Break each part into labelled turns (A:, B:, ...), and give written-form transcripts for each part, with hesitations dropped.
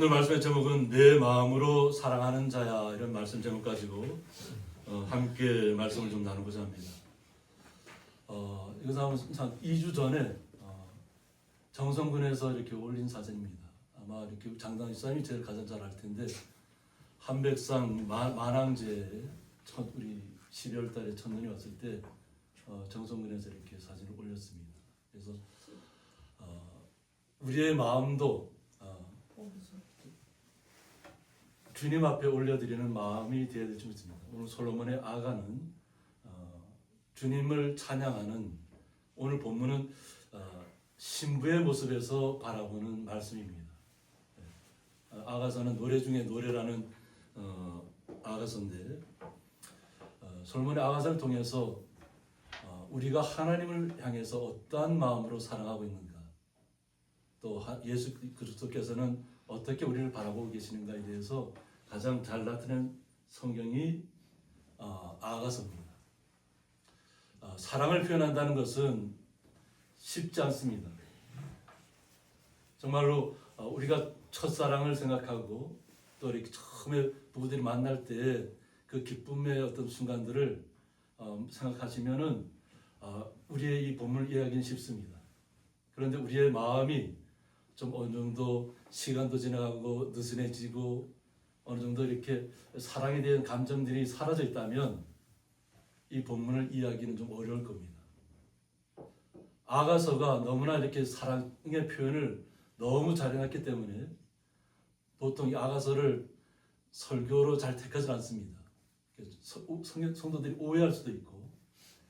A: 오늘 말씀의 제목은 내 마음으로 사랑하는 자야, 이런 말씀 제목 가지고 함께 말씀을 좀 나누고자 합니다. 이것은 2주 전에 정성군에서 이렇게 올린 사진입니다. 아마 이렇게 장당 집사님이 제일 가장 잘 알 텐데, 한백상 만왕제에 우리 12월 달에 첫눈이 왔을 때 정성군에서 이렇게 사진을 올렸습니다. 그래서 우리의 마음도 주님 앞에 올려드리는 마음이 되어야 될 줄 믿습니다. 오늘 솔로몬의 아가는 주님을 찬양하는, 오늘 본문은 신부의 모습에서 바라보는 말씀입니다. 아가서는 노래 중에 노래라는 아가서인데, 솔로몬의 아가서를 통해서 우리가 하나님을 향해서 어떠한 마음으로 사랑하고 있는가, 또 예수 그리스도께서는 어떻게 우리를 바라보고 계시는가에 대해서 가장 잘 나타내는 성경이 아가서입니다. 사랑을 표현한다는 것은 쉽지 않습니다. 정말로 우리가 첫사랑을 생각하고 또 이렇게 처음에 부부들이 만날 때 그 기쁨의 어떤 순간들을 생각하시면은 우리의 이 본문을 이해하기는 쉽습니다. 그런데 우리의 마음이 좀 어느 정도 시간도 지나가고 느슨해지고 어느 정도 이렇게 사랑에 대한 감정들이 사라져 있다면 이 본문을 이해하기는 좀 어려울 겁니다. 아가서가 너무나 이렇게 사랑의 표현을 너무 잘 해놨기 때문에 보통 이 아가서를 설교로 잘 택하지 않습니다. 성도들이 오해할 수도 있고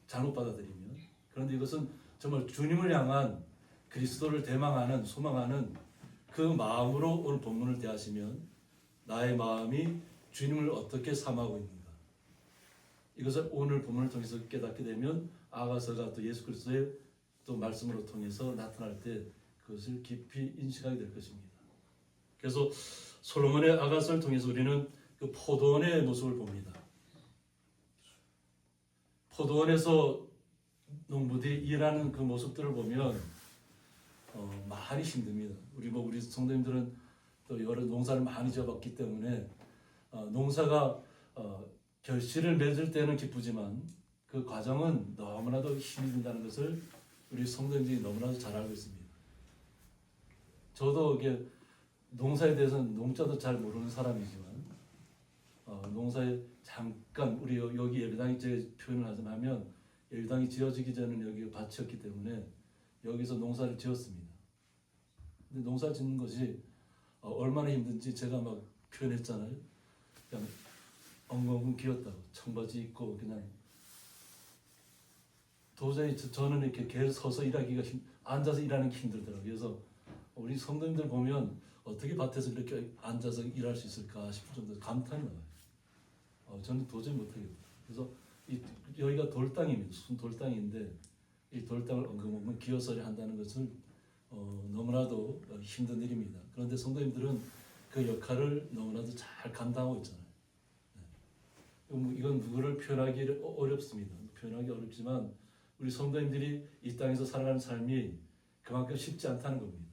A: 잘못 받아들이면. 그런데 이것은 정말 주님을 향한 그리스도를 대망하는, 소망하는 그 마음으로 오늘 본문을 대하시면 나의 마음이 주님을 어떻게 삼하고 있는가, 이것을 오늘 본문을 통해서 깨닫게 되면 아가서가 또 예수 그리스도의 또 말씀으로 통해서 나타날 때 그것을 깊이 인식하게 될 것입니다. 그래서 솔로몬의 아가서를 통해서 우리는 그 포도원의 모습을 봅니다. 포도원에서 농부들이 일하는 그 모습들을 보면 많이 힘듭니다. 우리 성도님들은 또 여러 농사를 많이 지어봤기 때문에 농사가 결실을 맺을 때는 기쁘지만 그 과정은 너무나도 힘이 든다는 것을 우리 성도님들이 너무나도 잘 알고 있습니다. 저도 이게 농사에 대해서는 농자도 잘 모르는 사람이지만 농사에 잠깐 우리 여기 예배당이 제 표현을 하자면 예배당이 지어지기 전에는 여기가 밭이었기 때문에 여기서 농사를 지었습니다. 근데 농사 짓는 것이 얼마나 힘든지 제가 막 표현했잖아요. 그냥 엉엉 기었다고, 청바지 입고 그냥 도저히 저는 이렇게 계속 서서 일하기가 앉아서 일하는 게 힘들더라고요. 그래서 우리 성도님들 보면 어떻게 밭에서 이렇게 앉아서 일할 수 있을까 싶을 정도로 감탄이 나와요. 저는 도저히 못하겠어요. 그래서 여기가 돌땅입니다. 순 돌땅인데 이 돌땅을 엉금엉금 기어서리 한다는 것은 너무나도 힘든 일입니다. 그런데 성도님들은 그 역할을 너무나도 잘 감당하고 있잖아요. 이건 누구를 표현하기 어렵습니다. 표현하기 어렵지만 우리 성도님들이 이 땅에서 살아가는 삶이 그만큼 쉽지 않다는 겁니다.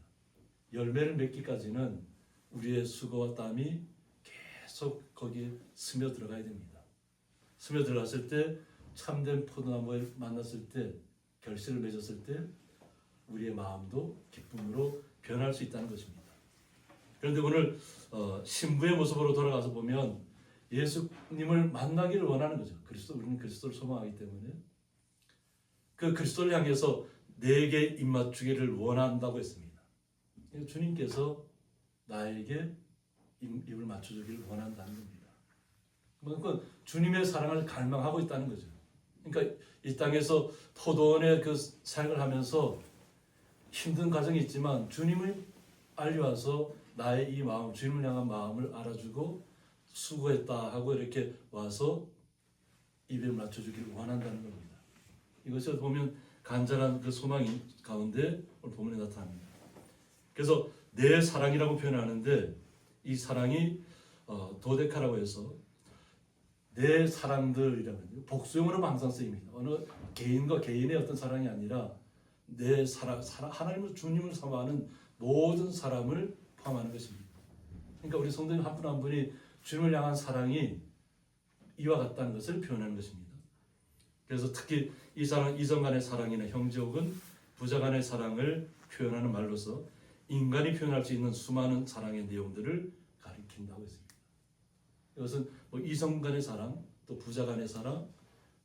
A: 열매를 맺기까지는 우리의 수고와 땀이 계속 거기에 스며 들어가야 됩니다. 스며 들어갔을 때 참된 포도나무에 만났을 때, 결실을 맺었을 때 우리의 마음도 기쁨으로 변할 수 있다는 것입니다. 그런데 오늘 신부의 모습으로 돌아가서 보면 예수님을 만나기를 원하는 거죠. 우리는 그리스도를 소망하기 때문에 그 그리스도를 향해서 내게 입맞추기를 원한다고 했습니다. 주님께서 나에게 입을 맞춰주기를 원한다는 겁니다. 그러니까 주님의 사랑을 갈망하고 있다는 거죠. 그러니까 이 땅에서 포도원의 그 사역을 하면서 힘든 과정이 있지만 주님을 알려와서 나의 이 마음, 주님을 향한 마음을 알아주고 수고했다 하고 이렇게 와서 입에 맞춰주기를 원한다는 겁니다. 이것을 보면 간절한 그 소망이 가운데 오늘 본문에 나타납니다. 그래서 내 사랑이라고 표현하는데 이 사랑이 도데카라고 해서 내 사랑들이라는 복수형으로 항상 쓰입니다. 어느 개인과 개인의 어떤 사랑이 아니라 내 사랑, 하나님을 주님을 사모하는 모든 사람을 포함하는 것입니다. 그러니까 우리 성도님 한 분 한 분이 주님을 향한 사랑이 이와 같다는 것을 표현하는 것입니다. 그래서 특히 이 사랑, 이성 간의 사랑이나 형제 혹은 부자 간의 사랑을 표현하는 말로서 인간이 표현할 수 있는 수많은 사랑의 내용들을 가리킨다고 했습니다. 이것은 뭐 이성 간의 사랑, 또 부자 간의 사랑,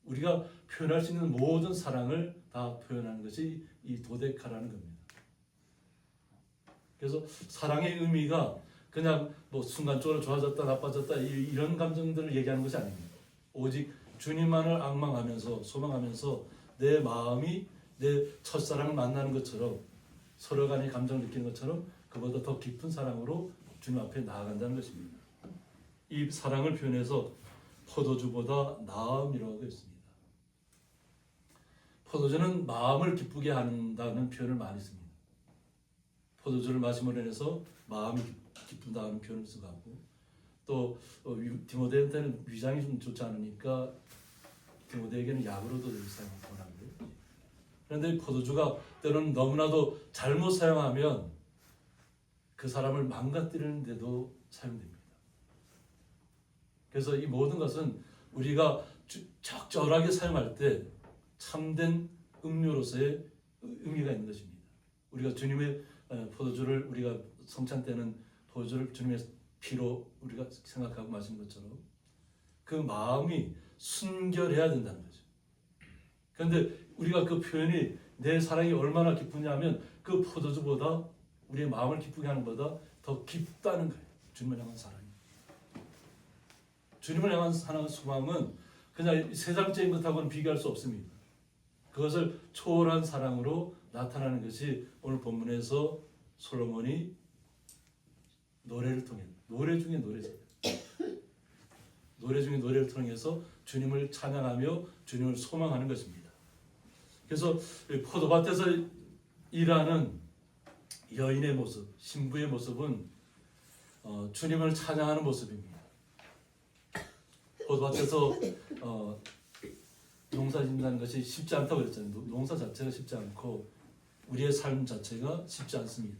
A: 우리가 표현할 수 있는 모든 사랑을 다 표현하는 것이 이 도데카라는 겁니다. 그래서 사랑의 의미가 그냥 뭐 순간적으로 좋아졌다 나빠졌다 이런 감정들을 얘기하는 것이 아닙니다. 오직 주님만을 앙망하면서 소망하면서 내 마음이 내 첫사랑을 만나는 것처럼 서로 간의 감정을 느끼는 것처럼 그보다 더 깊은 사랑으로 주님 앞에 나아간다는 것입니다. 이 사랑을 표현해서 포도주보다 나음이라고 했습니다. 포도주는 마음을 기쁘게 한다는 표현을 많이 씁니다. 포도주를 마심으로 인해서 마음이 기쁘다는 표현을 쓰고 하고, 또 디모데한테는 위장이 좀 좋지 않으니까 디모데에게는 약으로도 사용하고 하는데, 그런데 포도주가 때로는 너무나도 잘못 사용하면 그 사람을 망가뜨리는데도 사용됩니다. 그래서 이 모든 것은 우리가 적절하게 사용할 때 참된 음료로서의 의미가 있는 것입니다. 우리가 주님의 포도주를, 우리가 성찬 때는 포도주를 주님의 피로 우리가 생각하고 마신 것처럼 그 마음이 순결해야 된다는 거죠. 그런데 우리가 그 표현이 내 사랑이 얼마나 기쁘냐면 그 포도주보다 우리의 마음을 기쁘게 하는 것보다 더 깊다는 거예요. 주님을 향한 사랑이. 주님을 향한 사랑의 소망은 그냥 세상적인 것하고는 비교할 수 없습니다. 그것을 초월한 사랑으로 나타나는 것이 오늘 본문에서 솔로몬이 노래를 통해, 노래 중에 노래잖아요. 노래 중에 노래를 통해서 주님을 찬양하며 주님을 소망하는 것입니다. 그래서 포도밭에서 일하는 여인의 모습, 신부의 모습은 주님을 찬양하는 모습입니다. 포도밭에서 농사 짓는다는 것이 쉽지 않다고 그랬잖아요. 농사 자체가 쉽지 않고 우리의 삶 자체가 쉽지 않습니다.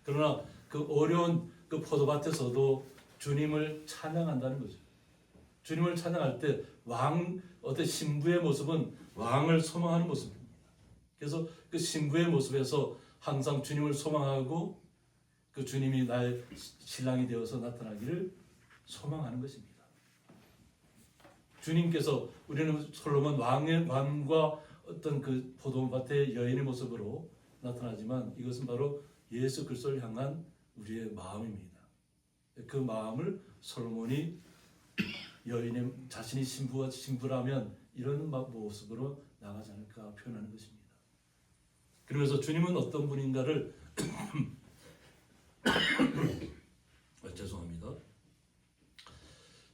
A: 그러나 그 어려운 그 포도밭에서도 주님을 찬양한다는 거죠. 주님을 찬양할 때 어떤 신부의 모습은 왕을 소망하는 모습입니다. 그래서 그 신부의 모습에서 항상 주님을 소망하고 그 주님이 나의 신랑이 되어서 나타나기를 소망하는 것입니다. 주님께서, 우리는 솔로몬 왕과 어떤 그 포도밭의 여인의 모습으로 나타나지만 이것은 바로 예수 그리스도를 향한 우리의 마음입니다. 그 마음을 솔로몬이 여인의 자신이 신부라면 이런 모습으로 나가지 않을까 표현하는 것입니다. 그러면서 주님은 어떤 분인가를 죄송합니다.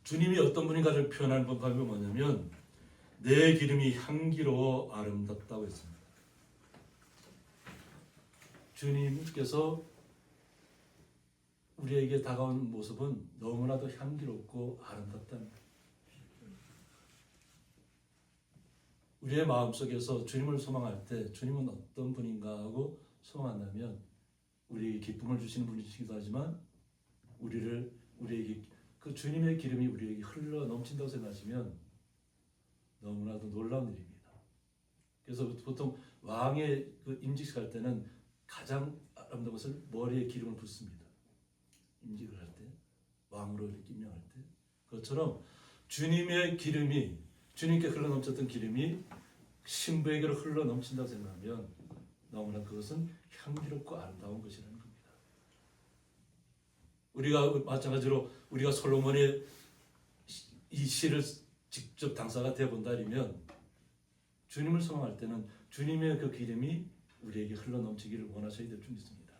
A: 주님이 어떤 분인가를 표현하는 방법이 뭐냐면 내 기름이 향기로워 아름답다고 했습니다. 주님께서 우리에게 다가온 모습은 너무나도 향기롭고 아름답다는 거예요. 우리의 마음속에서 주님을 소망할 때 주님은 어떤 분인가 하고 소망한다면 우리에게 기쁨을 주시는 분이시기도 하지만 우리에게 그 주님의 기름이 우리에게 흘러 넘친다고 생각하시면 너무나도 놀라운 일입니다. 그래서 보통 왕의 그 임직식 할 때는 가장 아름다운 것을 머리에 기름을 붓습니다. 임직을 할 때, 왕으로 이렇게 임명할 때. 그것처럼 주님의 기름이, 주님께 흘러 넘쳤던 기름이 신부에게로 흘러 넘친다고 생각하면 너무나 그것은 향기롭고 아름다운 것이라는 겁니다. 우리가 마찬가지로 우리가 솔로몬의 이 시를 직접 당사가 되어본다면 주님을 소망할 때는 주님의 그 기름이 우리에게 흘러 넘치기를 원하셔야 될 줄 믿습니다.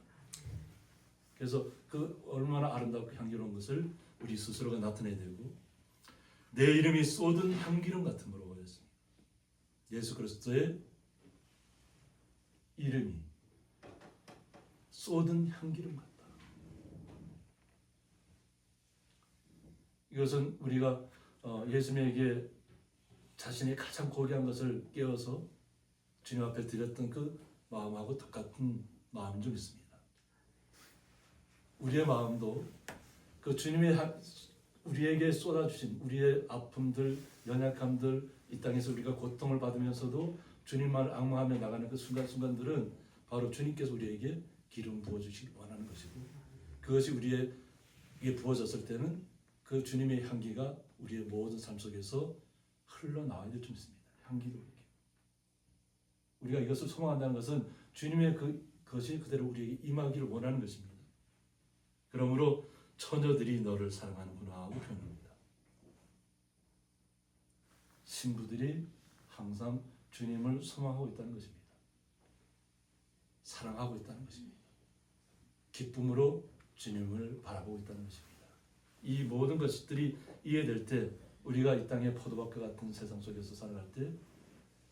A: 그래서 그 얼마나 아름답고 향기로운 것을 우리 스스로가 나타내야 되고, 내 이름이 쏟은 향기름 같음으로 보였습니다. 예수 그리스도의 이름이 쏟은 향기름 같다. 이것은 우리가 예수님에게 자신이 가장 고귀한 것을 깨어서 주님 앞에 드렸던 그 마음하고 똑같은 마음인 줄 믿습니다. 우리의 마음도 그 그 주님의 우리에게 쏟아주신 우리의 아픔들, 연약함들, 이 땅에서 우리가 고통을 받으면서도 주님만을 앙망하며 나가는 그 순간순간들은 바로 주님께서 우리에게 기름 부어주시기 원하는 것이고, 그것이 우리에게 부어졌을 때는 그 주님의 향기가 우리의 모든 삶 속에서 흘러나와야 될 줄 믿습니다. 향기도 그렇게. 우리가 이것을 소망한다는 것은 주님의 그것이 그대로 우리에게 임하기를 원하는 것입니다. 그러므로 처녀들이 너를 사랑하는구나 하고 표현합니다. 신부들이 항상 주님을 소망하고 있다는 것입니다. 사랑하고 있다는 것입니다. 기쁨으로 주님을 바라보고 있다는 것입니다. 이 모든 것들이 이해될 때 우리가 이 땅의 포도밭과 같은 세상 속에서 살아갈 때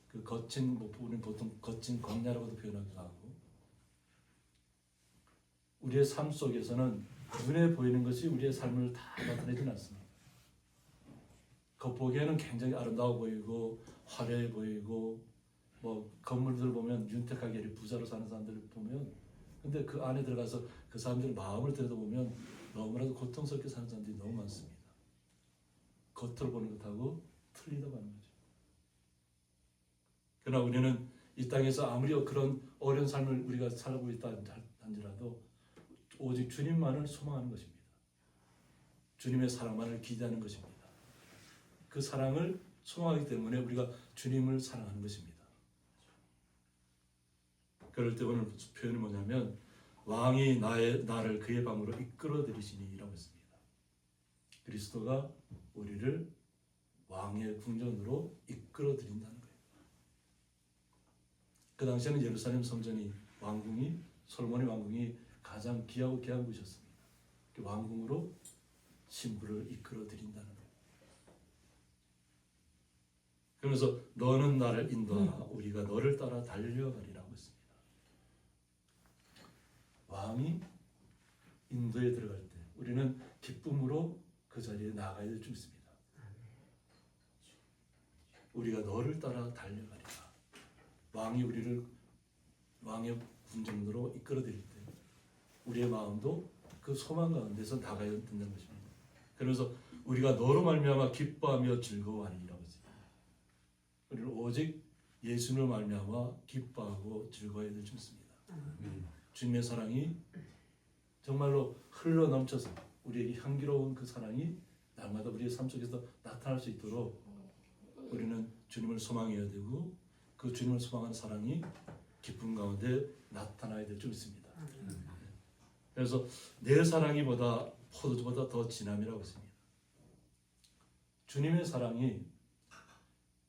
A: 그 거친, 우리는 보통 거친 광야라고도 표현하기도 하고, 우리의 삶 속에서는 눈에 보이는 것이 우리의 삶을 다 나타내지는 않습니다. 겉보기에는 굉장히 아름다워 보이고 화려해 보이고, 뭐 건물들 보면 윤택하게 부자로 사는 사람들을 보면, 근데 그 안에 들어가서 그 사람들의 마음을 들여다보면 너무나도 고통스럽게 사는 사람들이 너무 많습니다. 겉으로 보는 것하고 틀리다고 하는 거죠. 그러나 우리는 이 땅에서 아무리 그런 어려운 삶을 우리가 살고 있다 한지라도 오직 주님만을 소망하는 것입니다. 주님의 사랑만을 기대하는 것입니다. 그 사랑을 소망하기 때문에 우리가 주님을 사랑하는 것입니다. 그럴 때 오늘 표현이 뭐냐면 왕이 나를 그의 방으로 이끌어 들이시니라고 했습니다. 그리스도가 우리를 왕의 궁전으로 이끌어 들인다는 거예요. 그 당시에는 예루살렘 성전이 왕궁이 솔로몬의 왕궁이 가장 귀하고 귀한 곳이었습니다. 그 왕궁으로 신부를 이끌어 들인다는 거예요. 그러면서 너는 나를 인도하라 우리가 너를 따라 달려가리라고 했습니다. 왕이 인도에 들어갈 때 우리는 기쁨으로 그 자리에 나가야 될 줄 믿습니다. 우리가 너를 따라 달려가리라. 왕이 우리를 왕의 궁전으로 이끌어 드릴 때 우리의 마음도 그 소망 가운데서 나가야 된다는 것입니다. 그래서 우리가 너로 말미암아 기뻐하며 즐거워하리라고 했습니다. 우리는 오직 예수님으로 말미암아 기뻐하고 즐거워해야 될 줄 믿습니다. 주님의 사랑이 정말로 흘러 넘쳐서 우리에게 향기로운 그 사랑이 날마다 우리의 삶 속에서 나타날 수 있도록 우리는 주님을 소망해야 되고, 그 주님을 소망하는 사랑이 기쁨 가운데 나타나야 될 줄 믿습니다. 그래서 내 사랑이 포도주보다 더 진함이라고 했습니다. 주님의 사랑이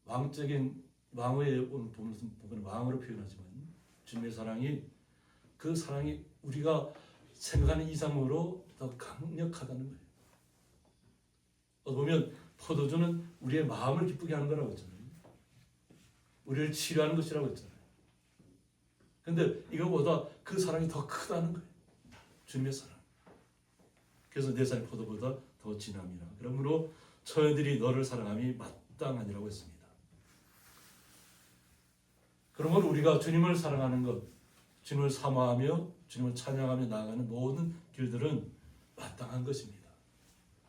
A: 왕의 부분은 왕으로 표현하지만 주님의 사랑이 그 사랑이 우리가 생각하는 이상으로 더 강력하다는 거예요. 보면 포도주는 우리의 마음을 기쁘게 하는 거라고 했잖아요. 우리를 치료하는 것이라고 했잖아요. 근데 이거보다 그 사랑이 더 크다는 거예요. 주님의 사랑. 그래서 내 사랑이 포도보다 더 진함이라. 그러므로 처녀들이 너를 사랑함이 마땅하니라고 했습니다. 그러므로 우리가 주님을 사랑하는 것, 주님을 사모하며 주님을 찬양하며 나아가는 모든 길들은 마땅한 것입니다.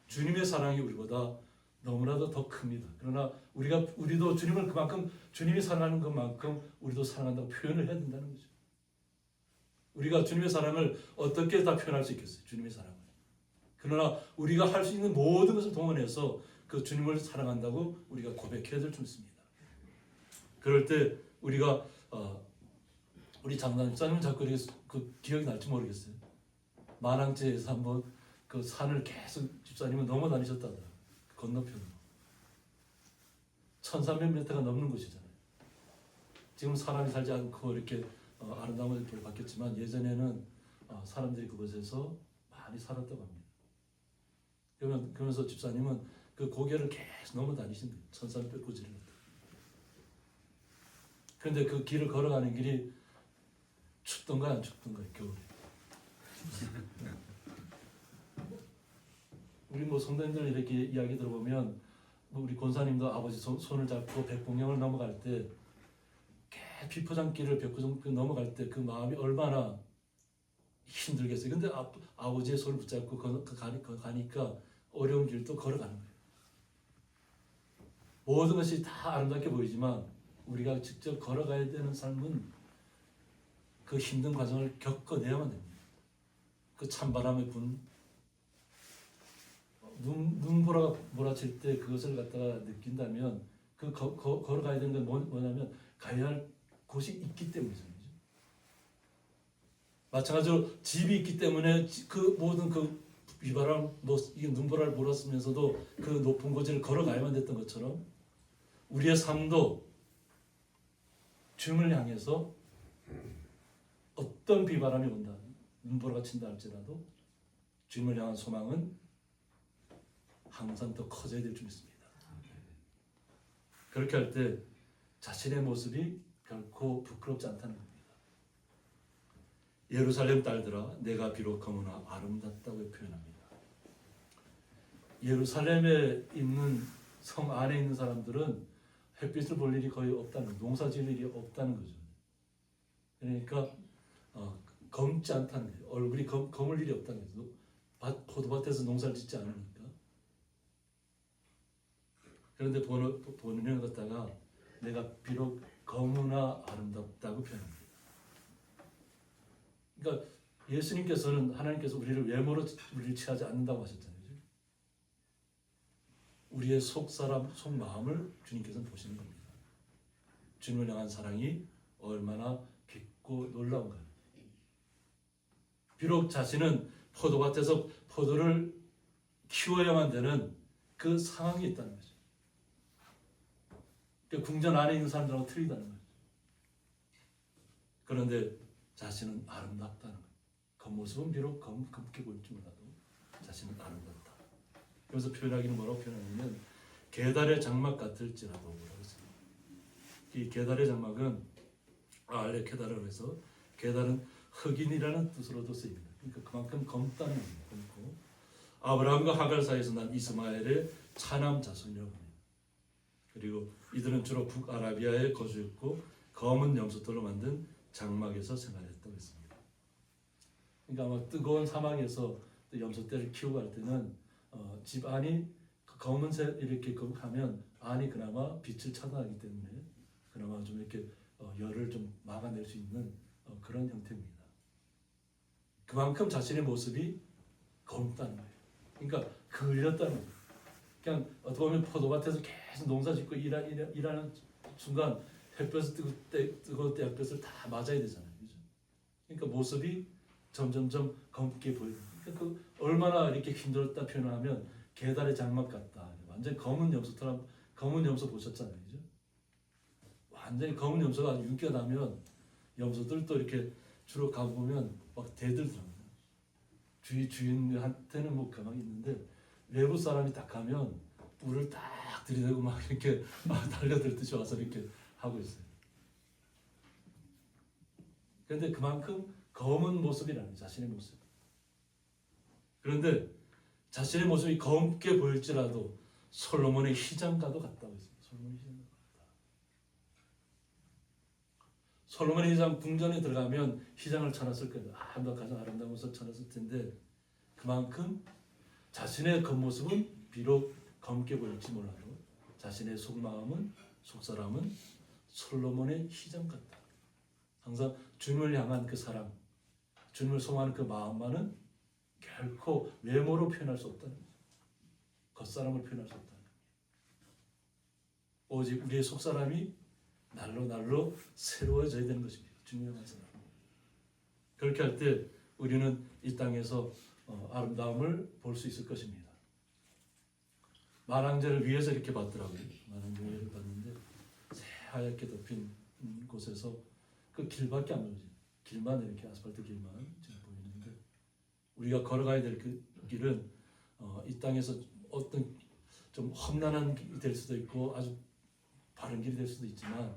A: 주님의 사랑이 우리보다 너무나도 더 큽니다. 그러나 우리도 주님을 그만큼 주님이 사랑하는 것만큼 우리도 사랑한다고 표현을 해야 된다는 거죠. 우리가 주님의 사랑을 어떻게 다 표현할 수 있겠어요? 주님의 사랑을. 그러나 우리가 할 수 있는 모든 것을 동원해서 그 주님을 사랑한다고 우리가 고백해야 될 줄 믿습니다. 그럴 때 우리가 우리 장단집사님은 자꾸 그 기억이 날지 모르겠어요. 만항제에서 한번 그 산을 계속 집사님은 넘어 다니셨다더라고요. 건너편으로. 1300m가 넘는 곳이잖아요. 지금 사람이 살지 않고 이렇게 아름다운 곳을 바뀌었지만 예전에는 사람들이 그곳에서 많이 살았다고 합니다. 그러면서 집사님은 그 고개를 계속 넘어 다니신 거예요. 1300고지를. 그런데 그 길을 걸어가는 길이 춥던가 안 춥던가 겨울에. 우리 성도님들 이렇게 이야기 들어보면 우리 권사님도 아버지 손을 잡고 백봉령을 넘어갈 때 비포장길을 넘어갈 때 그 마음이 얼마나 힘들겠어요. 근데 아버지의 손을 붙잡고 가니까 어려운 길도 걸어가는 거예요. 모든 것이 다 아름답게 보이지만 우리가 직접 걸어가야 되는 삶은 그 힘든 과정을 겪어내야만 됩니다. 그 찬바람에 눈보라가 몰아칠 때 그것을 갖다가 느낀다면 그 걸어가야 되는 건 뭐냐면 가야 할 곳이 있기 때문이죠. 마찬가지로 집이 있기 때문에 그 모든 그 비바람, 눈보라를 몰았으면서도 그 높은 고지를 걸어가야만 됐던 것처럼 우리의 삶도 주님을 향해서 어떤 비바람이 온다, 눈보라가 친다 할지라도 주님을 향한 소망은 항상 더 커져야 될 줄 믿습니다. 그렇게 할 때 자신의 모습이 결코 부끄럽지 않다는 겁니다. 예루살렘 딸들아 내가 비록 검으나 아름답다고 표현합니다. 예루살렘에 있는 성 안에 있는 사람들은 햇빛을 볼 일이 거의 없다는, 농사 지을 일이 없다는 거죠. 그러니까 검지 않다는 거예요. 얼굴이 검을 일이 없다는 거죠. 포도밭에서 농사를 짓지 않으니까. 그런데 본인을 갖다가 내가 비록 검으나 아름답다고 표현합니다. 그러니까 예수님께서는, 하나님께서 우리를 외모로 우리를 취하지 않는다고 하셨잖아요. 우리의 속사람, 속마음을 주님께서는 보시는 겁니다. 주님을 향한 사랑이 얼마나 깊고 놀라운가. 비록 자신은 포도밭에서 포도를 키워야만 되는 그 상황이 있다는 거죠. 그 궁전 안에 있는 사람들하고 틀리다는 거죠. 그런데 자신은 아름답다는 거예요. 겉모습은 비록 검게 보일지 몰라도 자신은 아름답다. 그래서 표현하기는 뭐라고 표현하냐면 게달의 장막 같을지라도 라고 했습니다. 이 게달의 장막은 알레 게달을 해서 게달은 흑인이라는 뜻으로도 쓰입니다. 그러니까 그만큼 검다는 겁니다. 아브라함과 하갈 사이에서 난 이스마엘의 차남 자손이라고 합니다. 그리고 이들은 주로 북아라비아에 거주했고 검은 염소털로 만든 장막에서 생활했다고 했습니다. 그러니까 아마 뜨거운 사막에서 염소떼를 키우고 할 때는 집 안이 검은색 이렇게 하면 안이 그나마 빛을 차단하기 때문에 그나마 좀 이렇게 열을 좀 막아낼 수 있는 그런 형태입니다. 그만큼 자신의 모습이 검다는 거예요. 그러니까 그을렸다는 거예요. 그냥 어떻게 보면 포도밭에서 계속 농사짓고 일하는 순간 햇볕을 뜨거울 때 햇볕을 다 맞아야 되잖아요. 그죠? 그러니까 모습이 점점점 검게 보이는. 그러니까 그 얼마나 이렇게 힘들었다 표현하면 게달의 장막 같다. 완전 검은 염소처럼, 검은 염소 보셨잖아요. 그죠? 완전히 검은 염소가 윤기가 나면 염소들도 이렇게 주로 가보면 막 대들더라고요. 주인한테는 뭐 가만히 있는데 외부 사람이 딱 가면 뿔을 딱 들이대고 막 이렇게 달려들듯이 와서 이렇게 하고 있어요. 그런데 그만큼 검은 모습이라는 자신의 모습. 그런데 자신의 모습이 검게 보일지라도 솔로몬의 희장과도 같다고 했습니다. 솔로몬의 희장과 같다. 솔로몬의 희장 궁전에 들어가면 희장을 쳐놨을 거예요. 너 가장 아름다운 것을 쳐놨을 텐데 그만큼 자신의 겉모습은 비록 검게 보일지 몰라도 자신의 속마음은, 속사람은 솔로몬의 희장 같다. 항상 주님을 향한 그 사랑, 주님을 소망하는 그 마음만은 결코 외모로 표현할 수 없다는 거죠. 겉사람을 표현할 수 없다는 거죠. 오직 우리의 속사람이 날로 새로워져야 되는 것입니다. 주님을 향한 사랑. 그렇게 할 때 우리는 이 땅에서 아름다움을 볼 수 있을 것입니다. 만왕제를 위에서 이렇게 봤더라고요. 만왕제를 봤는데 새하얗게 덮인 곳에서 그 길밖에 안 보이죠. 길만 이렇게 아스팔트 길만 지금 보이는데 우리가 걸어가야 될 그 길은 이 땅에서 어떤 좀 험난한 길이 될 수도 있고 아주 바른 길이 될 수도 있지만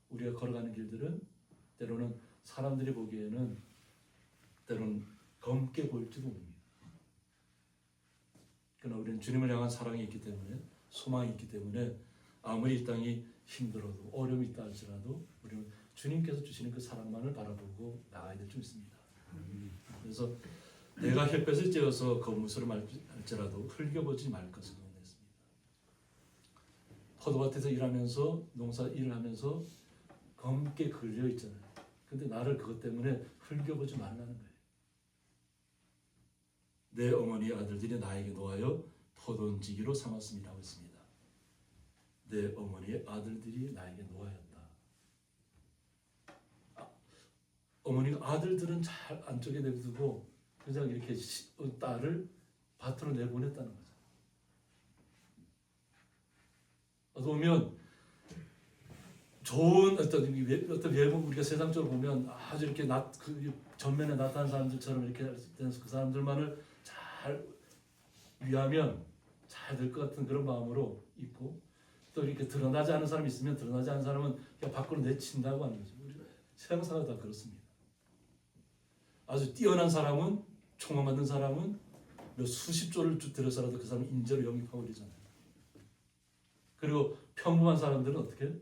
A: 우리가 걸어가는 길들은 때로는 사람들이 보기에는 때로는 검게 보일지도 모릅니다. 그러나 우리는 주님을 향한 사랑이 있기 때문에 소망이 있기 때문에 아무리 이 땅이 힘들어도 어려움이 있다 할지라도 우리는 주님께서 주시는 그 사랑만을 바라보고 나가야 될 줄 믿습니다. 그래서 내가 햇볕을 쬐어서 거무스를 할지라도 흘겨보지 말 것을 원했습니다. 포도밭에서 일하면서 농사 일을 하면서 검게 걸려 있잖아요. 근데 나를 그것 때문에 흘겨보지 말라는 거예요. 내 어머니의 아들들이 나에게 놓아여 포도원지기로 삼았음이라고 했습니다. 내 어머니의 아들들이 나에게 놓아였다. 어머니가 아들들은 잘 안쪽에 내두고 그냥 이렇게 딸을 밭으로 내보냈다는 거죠. 어떻게 보면 좋은 어떤 외국 우리가 세상적으로 보면 아주 이렇게 그 전면에 나타난 사람들처럼 이렇게 그 사람들만을 잘 위하면 잘 될 것 같은 그런 마음으로 있고, 또 이렇게 드러나지 않은 사람이 있으면 드러나지 않은 사람은 그냥 밖으로 내친다고 하는 거죠. 우리 세상사가 다 그렇습니다. 아주 뛰어난 사람은, 총알 맞는 사람은 몇 수십 조를 들여서라도 그 사람을 인재로 영입하고 이러잖아요. 그리고 평범한 사람들은 어떻게?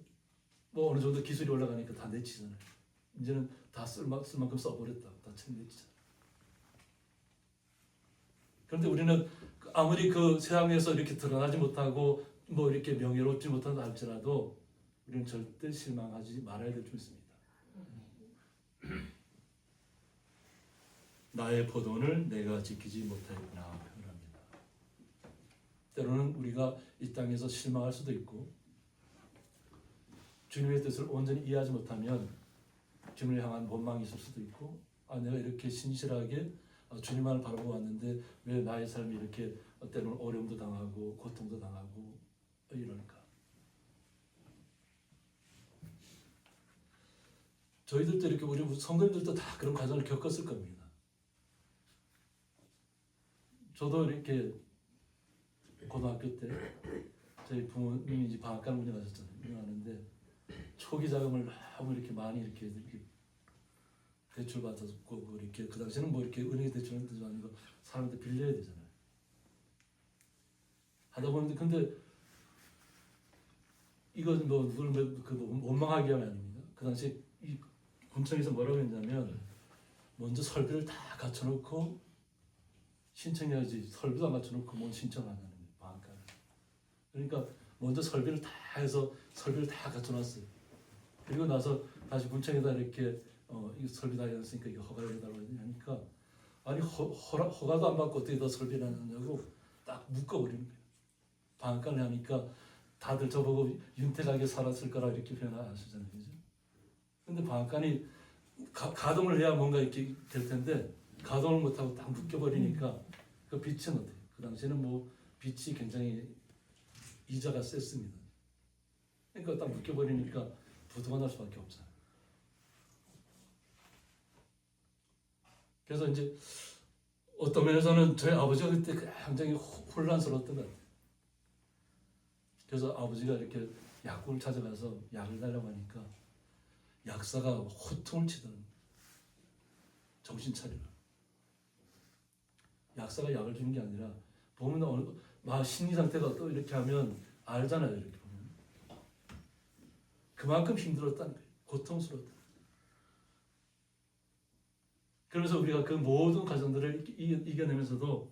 A: 뭐 어느 정도 기술이 올라가니까 다 내치잖아요. 이제는 다 쓸 만큼 써버렸다. 다 내치잖아요. 그런데 우리는 아무리 그 세상에서 이렇게 드러나지 못하고 뭐 이렇게 명예롭지 못한다 할지라도 우리는 절대 실망하지 말아야 될 줄 믿습니다. 나의 포도원을 내가 지키지 못하였구나 표현합니다. 때로는 우리가 이 땅에서 실망할 수도 있고 주님의 뜻을 온전히 이해하지 못하면 주님을 향한 원망이 있을 수도 있고, 내가 이렇게 신실하게 주님만을 바라보고 왔는데 왜 나의 삶이 이렇게 때로는 어려움도 당하고 고통도 당하고 이럴까. 저희들도 이렇게 우리 성도님들도 다 그런 과정을 겪었을 겁니다. 저도 이렇게 고등학교 때 저희 부모님이 이제 방앗간을 운영하셨잖아요. 운영하는데 초기 자금을 너무 이렇게 많이 이렇게 대출 받았고 이렇게 그 당시에는 뭐 이렇게 은행에 대출하는 데도 아니고 사람한테 빌려야 되잖아요. 하다 보는데 근데 이건 뭐 누굴 원망하기 위함이 아닙니다. 그 당시 이 군청에서 뭐라고 했냐면 먼저 설비를 다 갖춰놓고 신청해야지, 설비도 안 갖춰놓고 뭔 신청을 안 하는 거예요. 방앗간을. 그러니까 먼저 설비를 다 해서 설비를 다 갖춰놨어요. 그리고 나서 다시 군청에다 이렇게 이 설비 다 해놨으니까 이거 허가를 해달라고 하니까 아니 허가도 안 받고 어떻게 더 설비를 하느냐고 딱 묶어버리는 거예요. 방앗간을 하니까 다들 저보고 윤택하게 살았을 거라 이렇게 표현하시잖아요. 그죠? 근데 방앗간이 가동을 해야 뭔가 이렇게 될 텐데 가동을 못하고 딱 묶여버리니까 그 빛은 어때요? 그 당시에는 뭐 빛이 굉장히 이자가 셌습니다. 그러니까 딱 묶여버리니까 부도가 날 수밖에 없잖아요. 그래서 이제 어떤 면에서는 저희 아버지가 그때 굉장히 혼란스러웠던 것 같아요. 그래서 아버지가 이렇게 약국을 찾아가서 약을 달라고 하니까 약사가 호통을 치더라고요. 정신 차리라. 약사가 약을 주는 게 아니라 보면 심리 상태가 또 이렇게 하면 알잖아요. 이렇게 보면 그만큼 힘들었다는 거예요. 고통스러웠다. 그래서 우리가 그 모든 과정들을 이겨내면서도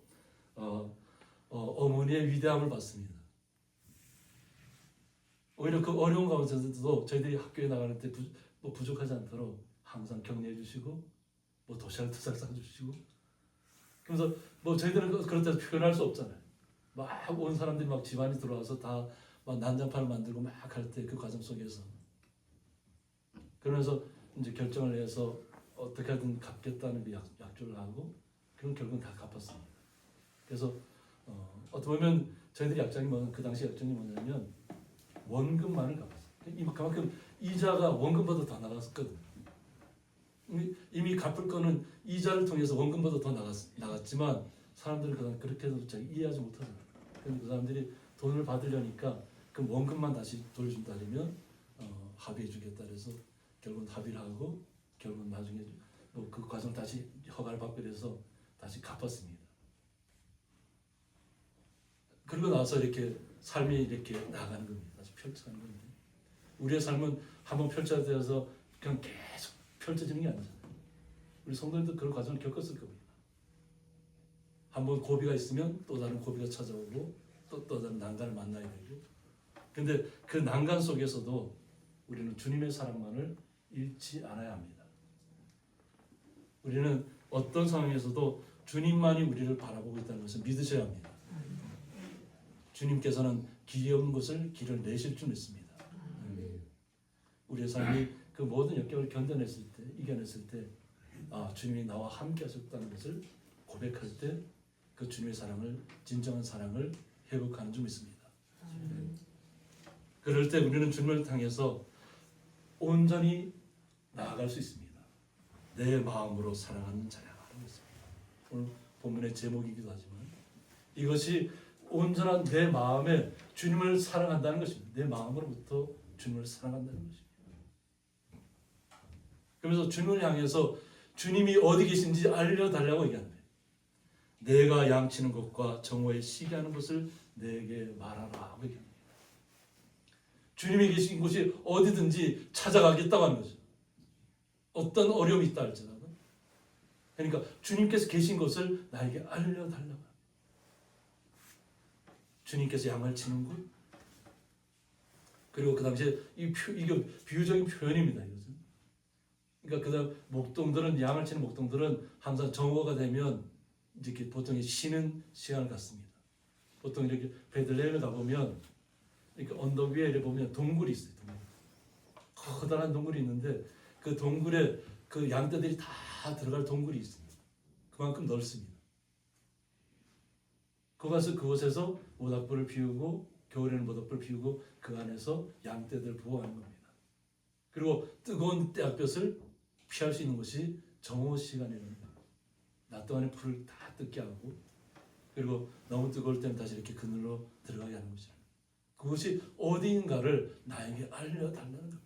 A: 어머니의 위대함을 봤습니다. 오히려 그 어려운 가운데서도 저희들이 학교에 나갈 때 부족하지 않도록 항상 격려해 주시고 뭐 도시락 투삭 싸주시고, 그래서 뭐 저희들은 그렇다고 표현할 수 없잖아요. 막 온 사람들이 막 집안이 들어와서 다 막 난장판을 만들고 막 할 때 그 과정 속에서 그러면서 이제 결정을 해서 어떻게든 갚겠다는 그 약조를 하고 그럼 결국은 다 갚았습니다. 그래서 어떻게 보면 저희들이 약정이 그 당시 약정이 뭐냐면 원금만을 갚았어요. 그만큼 이자가 원금보다 더 나갔거든요. 이미 갚을 거는 이자를 통해서 원금보다 더 나갔지만 사람들은 그렇게 해도 잘 이해하지 못하잖아요. 그래서 그 사람들이 돈을 받으려니까 그 원금만 다시 돌려준다면 합의해 주겠다 그래서 결국은 합의를 하고 결국은 나중에 그 과정 다시 허가를 받고 그래서 다시 갚았습니다. 그리고 나서 이렇게 삶이 이렇게 나가는 겁니다. 다시 펼쳐가는 겁니다. 우리의 삶은 한번 펼쳐져서 그냥 계속 펼쳐지는 게 아니잖아요. 우리 성도님도 그런 과정을 겪었을 겁니다. 한번 고비가 있으면 또 다른 고비가 찾아오고 또 다른 난간을 만나야 되고, 근데 그 난간 속에서도 우리는 주님의 사랑만을 잃지 않아야 합니다. 우리는 어떤 상황에서도 주님만이 우리를 바라보고 있다는 것을 믿으셔야 합니다. 주님께서는 길이 없는 곳을 길을 내실 줄 믿습니다. 우리의 삶이 그 모든 역경을 견뎌냈을 때, 이겨냈을 때, 주님이 나와 함께 하셨다는 것을 고백할 때 그 주님의 사랑을, 진정한 사랑을 회복하는 줄 믿습니다. 그럴 때 우리는 주님을 향해서 온전히 나아갈 수 있습니다. 내 마음으로 사랑하는 자야 하는 것입니다. 오늘 본문의 제목이기도 하지만 이것이 온전한 내 마음에 주님을 사랑한다는 것입니다. 내 마음으로부터 주님을 사랑한다는 것입니다. 그러면서 주님을 향해서 주님이 어디 계신지 알려달라고 얘기합니다. 내가 양치는 곳과 정오에 쉬게 하는 것을 내게 말하라 하고 얘기합니다. 주님이 계신 곳이 어디든지 찾아가겠다고 하는 거죠. 어떤 어려움이 있다 할지라도. 그러니까 주님께서 계신 곳을 나에게 알려달라고. 주님께서 양을 치는 곳. 그리고 그 당시에 이게 비유적인 표현입니다. 이것은. 그러니까 그다음 목동들은, 양을 치는 목동들은 항상 정오가 되면 이렇게 보통 쉬는 시간을 갖습니다. 보통 이렇게 베들레헴에 가보면 이렇게 언덕 위에 이렇게 보면 동굴이 있어요. 동굴. 커다란 동굴이 있는데 그 동굴에 그 양떼들이 다 들어갈 동굴이 있습니다. 그만큼 넓습니다. 그곳에서 모닥불을 피우고, 겨울에는 모닥불을 피우고 그 안에서 양떼들 보호하는 겁니다. 그리고 뜨거운 떼약볕을 피할 수 있는 것이 정오 시간이라는 겁니다. 낮 동안에 불을 다 뜯게 하고, 그리고 너무 뜨거울 때는 다시 이렇게 그늘로 들어가게 하는 것이죠. 그것이 어디인가를 나에게 알려달라는 겁니다.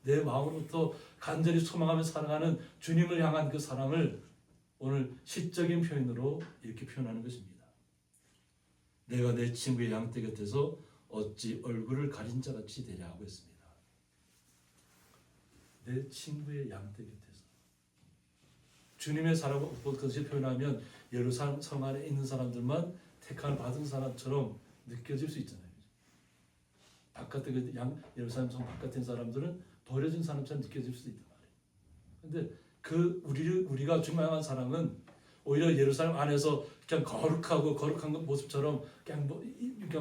A: 내 마음으로부터 간절히 소망하며 사랑하는 주님을 향한 그 사랑을 오늘 시적인 표현으로 이렇게 표현하는 것입니다. 내가 내 친구의 양떼 곁에서 어찌 얼굴을 가린 자같이 되냐 하고 있습니다. 내 친구의 양떼 곁에서. 주님의 사랑을 그것이 표현하면 예루살렘 성 안에 있는 사람들만 택함을 받은 사람처럼 느껴질 수 있잖아요. 바깥에 예루살렘 성 바깥에 있는 사람들은 버려진 사람처럼 느껴질 수도 있단 말이에요. 그런데 우리가 주님을 향한 사랑은 오히려 예루살렘 안에서 그냥 거룩한 모습처럼 그냥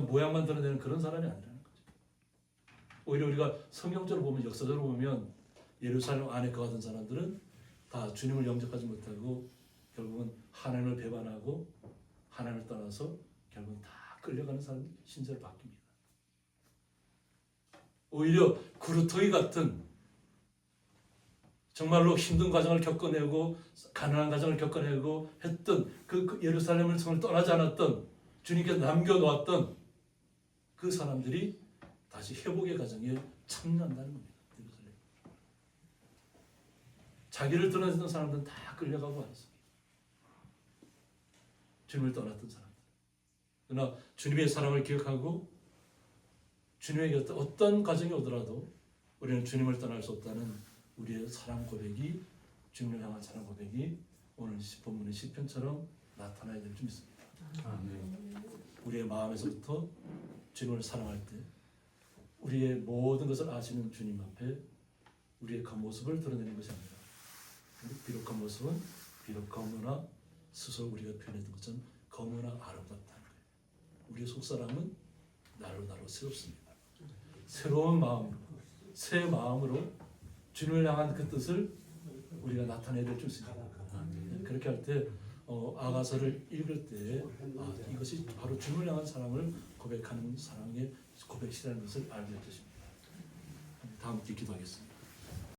A: 모양만 드러내는 그런 사람이 아니라는 거죠. 오히려 우리가 성경적으로 보면, 역사적으로 보면 예루살렘 안에 거하던 사람들은 다 주님을 영접하지 못하고 결국은 하나님을 배반하고 하나님을 떠나서 결국은 다 끌려가는 사람 신세로 바뀝니다. 오히려 구루터기 같은 정말로 힘든 과정을 겪어내고 가난한 과정을 겪어내고 했던 그 예루살렘을 성을 떠나지 않았던, 주님께서 남겨놓았던 그 사람들이 다시 회복의 과정에 참여한다는 겁니다. 예루살렘. 자기를 드러냈던 사람들은 다 끌려가고 왔습니다. 주님을 떠났던 사람들. 그러나 주님의 사랑을 기억하고 주님에게 어떤 과정이 오더라도 우리는 주님을 떠날 수 없다는 우리의 사랑 고백이, 주님을 향한 사랑 고백이 오늘 본문의 시편처럼 나타나야 될 줄 믿습니다. 우리의 마음에서부터 주님을 사랑할 때 우리의 모든 것을 아시는 주님 앞에 우리의 겉모습을 드러내는 것이 아니라, 비록 겉모습은 비록 검으나 스스로 우리가 표현했던 것처럼 검으나 아름답다는 거예요. 우리의 속사람은 나로 새롭습니다. 새로운 마음으로, 새 마음으로 주님을 향한 그 뜻을 우리가 나타내야 될 줄 있습니다. 그렇게 할 때 아가서를 읽을 때 이것이 바로 주님을 향한 사랑을 고백하는 사랑의 고백이라는 것을 알게 되십니다. 다음 기도하겠습니다.